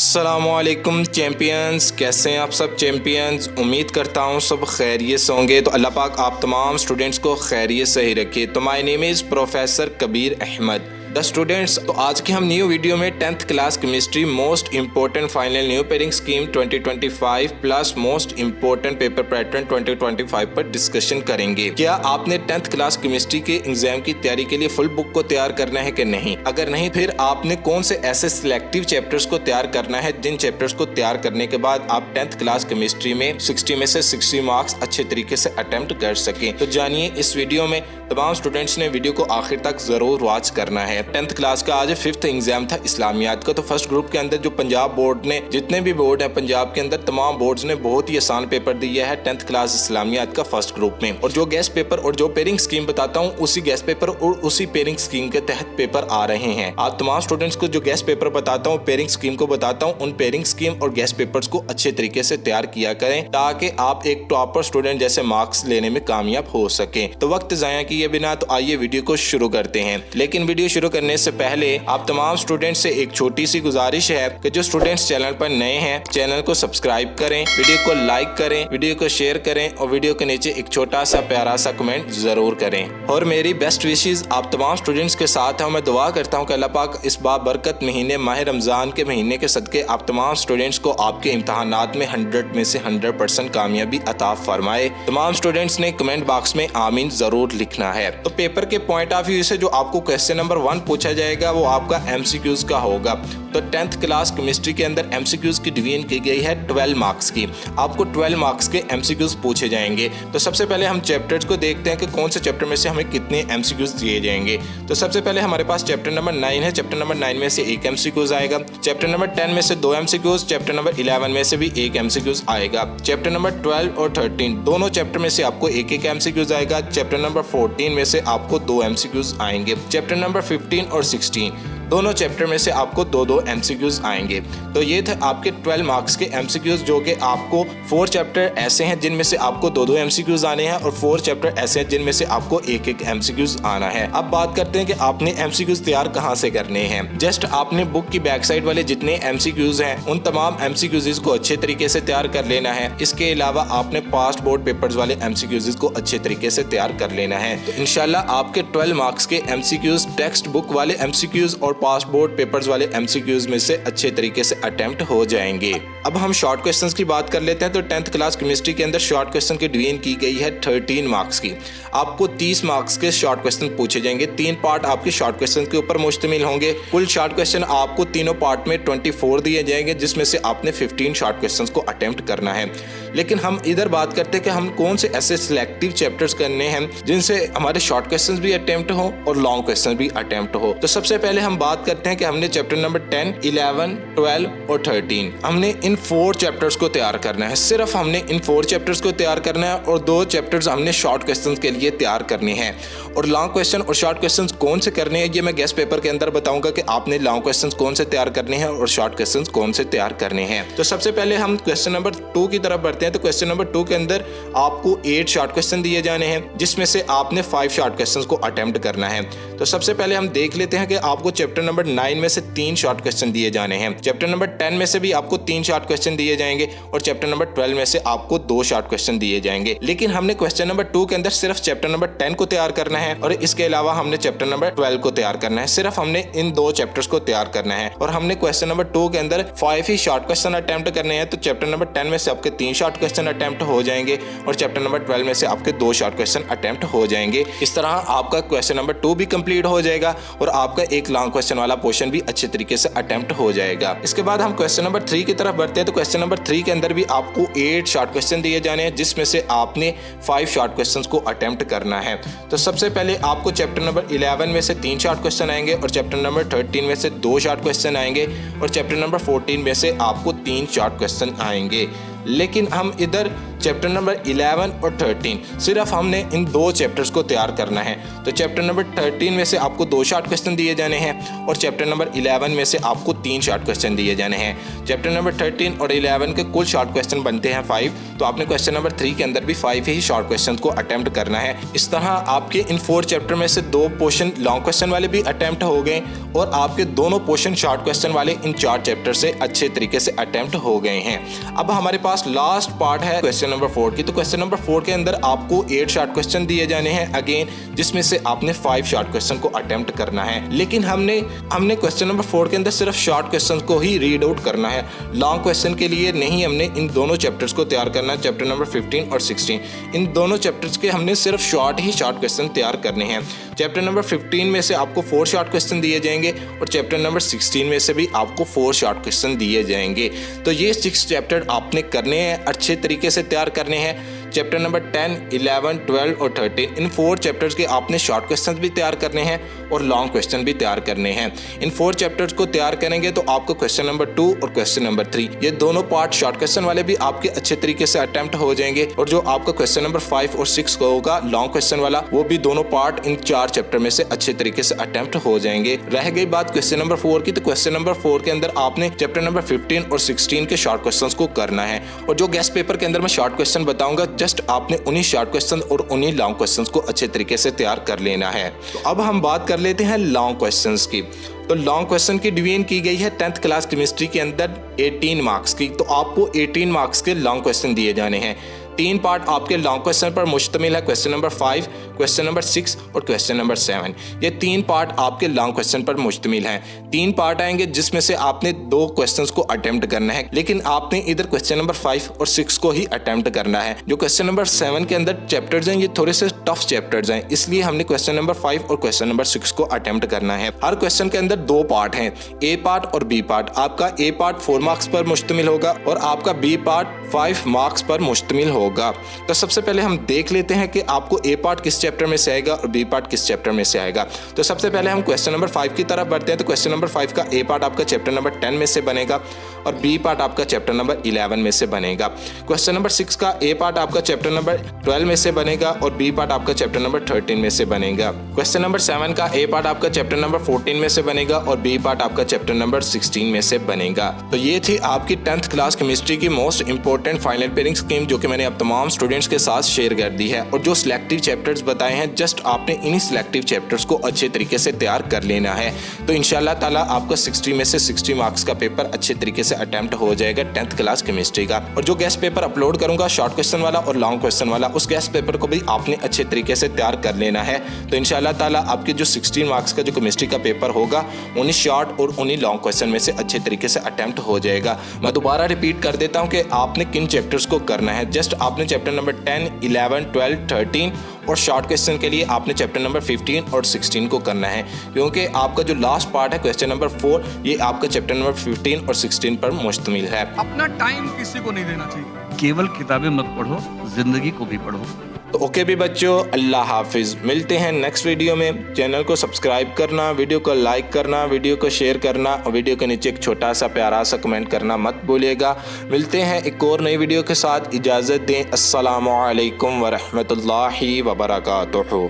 अस्सलामुअलैकुम चैम्पियंस, कैसे हैं आप सब चैम्पियंस। उम्मीद करता हूँ सब खैरियत से होंगे। तो अल्लाह पाक आप तमाम स्टूडेंट्स को खैरियत से ही रखे। तो my name is professor Kabir Ahmad the students. तो आज की हम न्यू वीडियो में 10th class chemistry most important final new pairing scheme 2025 plus most important paper pattern 2025 पर डिस्कशन करेंगे। क्या आपने 10th क्लास केमिस्ट्री के एग्जाम की तैयारी के लिए फुल बुक को तैयार करना है कि नहीं? अगर नहीं, फिर आपने कौन से ऐसे सिलेक्टिव चैप्टर्स को तैयार करना है जिन चैप्टर्स को तैयार करने के बाद आप 10th क्लास केमिस्ट्री में 60 में से 60 मार्क्स अच्छे तरीके से अटेम्प्ट कर सकें। तो जानिए इस वीडियो में। तमाम स्टूडेंट्स ने वीडियो को आखिर तक जरूर वॉच करना है। 10th क्लास का आज 5th एग्जाम था इस्लामियात का। तो फर्स्ट ग्रुप के अंदर जो पंजाब बोर्ड ने, जितने भी बोर्ड है पंजाब के अंदर, तमाम बोर्ड्स ने बहुत ही आसान पेपर दिया है 10th क्लास इस्लामियात का फर्स्ट ग्रुप में। और जो गेस्ट पेपर और जो पेयरिंग स्कीम बताता हूँ, उसी गेस्ट पेपर और उसी पेयरिंग स्कीम के तहत पेपर आ रहे हैं। आप तमाम स्टूडेंट्स को जो गेस्ट पेपर बताता हूँ, पेयरिंग स्कीम को बताता हूँ, उन पेयरिंग स्कीम और गेस्ट पेपर्स को अच्छे तरीके से तैयार किया करें ताकि आप एक टॉपर स्टूडेंट जैसे मार्क्स लेने में कामयाब हो सके। तो वक्त जाया किए बिना तो आइए वीडियो को शुरू करते हैं। लेकिन वीडियो शुरू करने से पहले आप तमाम स्टूडेंट्स से एक छोटी सी गुजारिश है कि जो स्टूडेंट्स चैनल पर नए हैं, चैनल को सब्सक्राइब करें, वीडियो को लाइक करें, वीडियो को शेयर करें और वीडियो के नीचे एक छोटा सा प्यारा सा कमेंट जरूर करें। और मेरी बेस्ट विशेस आप तमाम स्टूडेंट्स के साथ है। मैं दुआ करता हूँ कि अल्लाह पाक इस बाबरकत महीने माह रमजान के महीने के सदके आप तमाम स्टूडेंट्स को आपके इम्तहानात में 100 में से 100% कामयाबी अता फरमाए। तमाम स्टूडेंट्स ने कमेंट बॉक्स में आमीन जरूर लिखना है। तो पेपर के पॉइंट ऑफ व्यू से जो आपको क्वेश्चन नंबर 1 पूछा जाएगा वो आपका एमसीक्यूज का होगा। तो 10th क्लास केमिस्ट्री के अंदर एमसीक्यूज की डिवीजन की गई है 12 मार्क्स की। आपको 12 मार्क्स के एमसीक्यूज पूछे जाएंगे। तो सबसे पहले हम चैप्टर्स को देखते हैं कि कौन से चैप्टर में से हमें कितने एमसीक्यूज दिए जाएंगे। तो सबसे पहले हमारे पास चैप्टर नंबर 9 है। चैप्टर नंबर 9 में से एक एमसीक्यूज आएगा। चैप्टर नंबर 10 में से 2 एमसीक्यूज, चैप्टर नंबर 11 में से भी एक एमसीक्यूज आएगा। चैप्टर नंबर 12 और 13 दोनों चैप्टर में से आपको एक एक एमसीक्यूज आएगा। चैप्टर नंबर 14 में से आपको 2 एमसीक्यूज आएंगे। चैप्टर नंबर 15 और 16 दोनों चैप्टर में से आपको 2 एमसीक्यूज आएंगे। तो ये थे आपके 12 मार्क्स के एमसीक्यूज, जो कि आपको 4 चैप्टर ऐसे हैं जिनमें से आपको 2 एमसीक्यूज आने हैं और 4 चैप्टर ऐसे हैं जिनमें से आपको एक एक एमसीक्यूज आना है। अब बात करते हैं कि आपने एमसीक्यूज तैयार कहाँ से करने हैं। जस्ट आपने बुक की बैक साइड वाले जितने एमसीक्यूज हैं उन तमाम एमसीक्यूज को अच्छे तरीके से तैयार कर लेना है। इसके अलावा आपने पास्ट बोर्ड पेपर्स वाले एमसीक्यूज को अच्छे तरीके से तैयार कर लेना है। तो इंशाल्लाह आपके 12 मार्क्स के एमसीक्यूज टेक्स्ट बुक वाले एमसीक्यूज और पास्ट बोर्ड पेपर्स वाले एमसीक्यूज में से अच्छे तरीके से अटेम्प्ट हो जाएंगे। अब हम शॉर्ट क्वेश्चंस की बात कर लेते हैं। तो 10th क्लास केमिस्ट्री के अंदर शॉर्ट क्वेश्चन की डिवीजन की गई है 13 मार्क्स की। आपको 30 मार्क्स के शॉर्ट क्वेश्चन पूछे जाएंगे। 3 पार्ट आपके शॉर्ट क्वेश्चन के ऊपर मुश्तमिल होंगे। कुल शॉर्ट क्वेश्चन आपको तीनों पार्ट में 24 दिए जाएंगे, जिसमें से आपने 15 शॉर्ट क्वेश्चन को अटेम्प्ट करना है। लेकिन हम इधर बात करते हैं कि हम कौन से ऐसे सिलेक्टिव चैप्टर्स करने हैं जिनसे हमारे शॉर्ट क्वेश्चन भी अटेम्प्ट हो और लॉन्ग क्वेश्चन भी अटेम्प्ट हो। तो सबसे पहले हम बात करते हैं कि हमने चैप्टर नंबर 10, 11, 12 और 13 हमने इन 4 चैप्टर्स को तैयार करना है। सिर्फ हमने इन 4 चैप्टर्स को तैयार करना है और 2 चैप्टर्स हमने शॉर्ट क्वेश्चंस के लिए तैयार करने हैं। और लॉन्ग क्वेश्चन और शॉर्ट क्वेश्चंस कौन से करने हैं ये मैं गेस्ट पेपर के अंदर बताऊंगा कि आपने लॉन्ग क्वेश्चंस कौन से तैयार करने हैं और शॉर्ट क्वेश्चंस कौन से तैयार करने हैं। तो सबसे पहले हम क्वेश्चन नंबर 2 की तरफ बढ़ते हैं। तो क्वेश्चन नंबर 2 के अंदर आपको 8 शॉर्ट क्वेश्चन दिए जाने हैं, जिसमें से आपने 5 शॉर्ट क्वेश्चंस को अटेम्प्ट करना है। तो सबसे पहले हम देख लेते हैं कि आपको चैप्टर नंबर 9 में से 3 शॉर्ट क्वेश्चन दिए जाने हैं। चैप्टर नंबर 10 में से भी आपको 3 शॉर्ट क्वेश्चन दिए जाएंगे और चैप्टर नंबर 12 में से आपको 2 शॉर्ट क्वेश्चन दिए जाएंगे। लेकिन हमने क्वेश्चन नंबर 2 के अंदर सिर्फ चैप्टर नंबर 10 को तैयार करना है और इसके अलावा हमने चैप्टर नंबर 12 को तैयार करना है। सिर्फ हमने इन 2 चैप्टर्स को तैयार करना है और हमने क्वेश्चन नंबर 2 के अंदर 5 ही शॉर्ट क्वेश्चन अटेम्प्ट करने हैं। तो चैप्टर नंबर 10 में से आपके 3 शॉर्ट क्वेश्चन अटेम्प्ट हो जाएंगे और चैप्टर नंबर 12 में से आपके 2 शॉर्ट क्वेश्चन अटेम्प्ट हो जाएंगे। इस तरह आपका क्वेश्चन नंबर 2 भी कंप्लीट हो जाएगा और आपका एक लॉन्ग क्वेश्चन वाला पोर्शन भी अच्छे तरीके से अटेम्प्ट हो जाएगा। इसके बाद हम क्वेश्चन नंबर 3 की तरफ बढ़ते हैं। तो क्वेश्चन नंबर 3 के अंदर भी आपको 8 शॉर्ट क्वेश्चन दिए जाने हैं, जिसमें से आपने 5 शॉर्ट क्वेश्चंस को अटेम्प्ट करना है। तो सबसे पहले आपको चैप्टर नंबर 11 में से 3 शॉर्ट क्वेश्चन आएंगे और चैप्टर नंबर 13 में से 2 शॉर्ट क्वेश्चन आएंगे और चैप्टर नंबर 14 में से आपको 3 शॉर्ट क्वेश्चन आएंगे। लेकिन हम इधर चैप्टर नंबर 11 और 13 सिर्फ हमने इन 2 चैप्टर्स को तैयार करना है। तो चैप्टर नंबर 13 में से आपको 2 शॉर्ट क्वेश्चन दिए जाने हैं और चैप्टर नंबर 11 में से आपको 3 शॉर्ट क्वेश्चन दिए जाने हैं। चैप्टर नंबर 13 और 11 के कुल शॉर्ट क्वेश्चन बनते हैं 5, तो आपने क्वेश्चन नंबर 3 के अंदर भी 5 ही शॉर्ट क्वेश्चन को अटेम्प्ट करना है। इस तरह आपके इन 4 चैप्टर में से 2 पोर्शन लॉन्ग क्वेश्चन वाले भी अटेम्प्ट हो गए और आपके दोनों पोर्शन शॉर्ट क्वेश्चन वाले इन 4 चैप्टर से अच्छे तरीके से अटेम्प्ट हो गए हैं। अब हमारे पास लास्ट पार्ट है क्वेश्चन नंबर 4 की। तो क्वेश्चन नंबर 4 के अंदर आपको 8 शॉर्ट क्वेश्चन दिए जाने हैं अगेन, जिसमें से आपने 5 शॉर्ट क्वेश्चन को अटेम्प्ट करना है। लेकिन हमने क्वेश्चन नंबर 4 के अंदर सिर्फ शॉर्ट क्वेश्चन को ही रीड आउट करना है, लॉन्ग क्वेश्चन के लिए नहीं। हमने इन दोनों चैप्टर्स को तैयार करना है, चैप्टर नंबर 15 और 16। इन दोनों चैप्टर्स के हमने सिर्फ शॉर्ट क्वेश्चन तैयार करने हैं। चैप्टर नंबर 15 में से आपको 4 शॉर्ट क्वेश्चन दिए जाएंगे और चैप्टर नंबर 16 में से भी आपको 4 शॉर्ट क्वेश्चन दिए जाएंगे। तो ये 6 चैप्टर आपने करने हैं, अच्छे तरीके से तैयार करने हैं। चैप्टर नंबर 10, 11, 12 और 13 इन 4 चैप्टर्स के आपने शॉर्ट क्वेश्चन भी तैयार करने हैं और लॉन्ग क्वेश्चन भी तैयार करने हैं। इन 4 चैप्टर्स को तैयार करेंगे तो आपको क्वेश्चन नंबर 2 और क्वेश्चन नंबर 3 ये दोनों पार्ट शॉर्ट क्वेश्चन वाले भी आपके अच्छे तरीके से अटेम्प्ट हो जाएंगे और जो आपका क्वेश्चन नंबर 5 और 6 को होगा लॉन्ग क्वेश्चन वाला, वो भी दोनों पार्ट इन 4 चैप्टर में से अच्छे तरीके से अटेम्प्ट हो जाएंगे। रह गई बात क्वेश्चन नंबर 4 की, तो क्वेश्चन नंबर 4 के अंदर आपने चैप्टर नंबर 15 और 16 के शॉर्ट क्वेश्चन को करना है और जो गेस्ट पेपर के अंदर मैं शॉर्ट क्वेश्चन बताऊंगा जस्ट आपने उन्हीं शॉर्ट क्वेश्चन और उन्हीं लॉन्ग क्वेश्चंस को अच्छे तरीके से तैयार कर लेना है। तो अब हम बात कर लेते हैं लॉन्ग क्वेश्चंस की। तो लॉन्ग क्वेश्चन की डिवीजन की गई है 10th क्लास केमिस्ट्री के अंदर 18 मार्क्स की। तो आपको 18 मार्क्स के लॉन्ग क्वेश्चन दिए जाने हैं। 3 पार्ट आपके लॉन्ग क्वेश्चन पर मुश्तमिल है, क्वेश्चन नंबर 5, क्वेश्चन नंबर 6 और क्वेश्चन नंबर 7। ये 3 पार्ट आपके लॉन्ग क्वेश्चन पर मुश्तमिल हैं। 3 पार्ट आएंगे जिसमें से आपने 2 क्वेश्चंस को अटेम्प्ट करना है, लेकिन आपने इधर क्वेश्चन नंबर 5 और 6 को ही अटेम्प्ट करना है। जो क्वेश्चन नंबर 7 के अंदर चैप्टर्स हैं ये थोड़े से टफ चैप्टर्स हैं, इसलिए हमने क्वेश्चन नंबर 5 और क्वेश्चन नंबर 6 को अटेम्प्ट करना है। हर क्वेश्चन के अंदर 2 पार्ट हैं, ए पार्ट और बी पार्ट। आपका ए पार्ट 4 मार्क्स पर मुश्तमिल होगा और आपका बी पार्ट 5 मार्क्स पर मुश्तमिल होगा। तो सबसे पहले हम देख लेते हैं कि आपको ए पार्ट किस चैप्टर में से आएगा और बी पार्ट किस चैप्टर में से आएगा। तो सबसे पहले हम क्वेश्चन नंबर 5 की तरफ बढ़ते हैं। तो क्वेश्चन नंबर 5 का ए पार्ट आपका चैप्टर नंबर 10 में से बनेगा और बी पार्ट आपका चैप्टर नंबर 11 में से बनेगा। क्वेश्चन नंबर 6 का ए पार्ट आपका चैप्टर नंबर 12 में से बनेगा और बी पार्ट आपका चैप्टर नंबर 13 में से बनेगा। क्वेश्चन नंबर 7 का ए पार्ट आपका चैप्टर नंबर 14 में से बनेगा और बी पार्ट आपका चैप्टर नंबर 16 में से बनेगा। तो ये थी आपकी 10th क्लास केमिस्ट्री की most important final pairing scheme, जो कि मैंने अब तमाम स्टूडेंट्स के साथ शेयर कर दी है। और जो सिलेक्टिव चैप्टर्स बताए हैं जस्ट आपने इन्हीं सिलेक्टिव चैप्टर्स को अच्छे तरीके से तैयार कर लेना है। तो इंशाल्लाह ताला आपका 60 में से 60 मार्क्स का पेपर अच्छे तरीके से अटेम्प्ट हो जाएगा 10th क्लास केमिस्ट्री का। और जो गेस्ट पेपर अपलोड करूंगा शॉर्ट क्वेश्चन वाला और लॉन्ग क्वेश्चन वाला, उस गेस्ट पेपर को भी आपने अच्छे तरीके से तैयार कर लेना है। तो इंशाल्लाह ताला आपके जो 16 मार्क्स का जो केमिस्ट्री का पेपर होगा उन्हीं शॉर्ट और उन्हीं लॉन्ग क्वेश्चन में से अच्छे तरीके से अटेम्प्ट हो जाएगा। मैं दोबारा रिपीट कर देता हूँ कि आपने किन चैप्टर्स को करना है। जस्ट आपने चैप्टर नंबर 10, 11, 12, 13 और शॉर्ट क्वेश्चन के लिए आपने चैप्टर नंबर 15 और 16 को करना है, क्योंकि आपका जो लास्ट पार्ट है क्वेश्चन नंबर 4 ये आपका चैप्टर नंबर 15 और 16 पर मुश्तमिल है। अपना टाइम किसी को नहीं देना चाहिए। केवल किताबें मत पढ़ो, जिंदगी को भी पढ़ो। तो ओके भी बच्चों, अल्लाह हाफिज। मिलते हैं नेक्स्ट वीडियो में। चैनल को सब्सक्राइब करना, वीडियो को लाइक करना, वीडियो को शेयर करना और वीडियो के नीचे एक छोटा सा प्यारा सा कमेंट करना मत भूलिएगा। मिलते हैं एक और नई वीडियो के साथ। इजाज़त दें। अस्सलामु अलैकुम वरहमतुल्लाहि वबरकातुहू।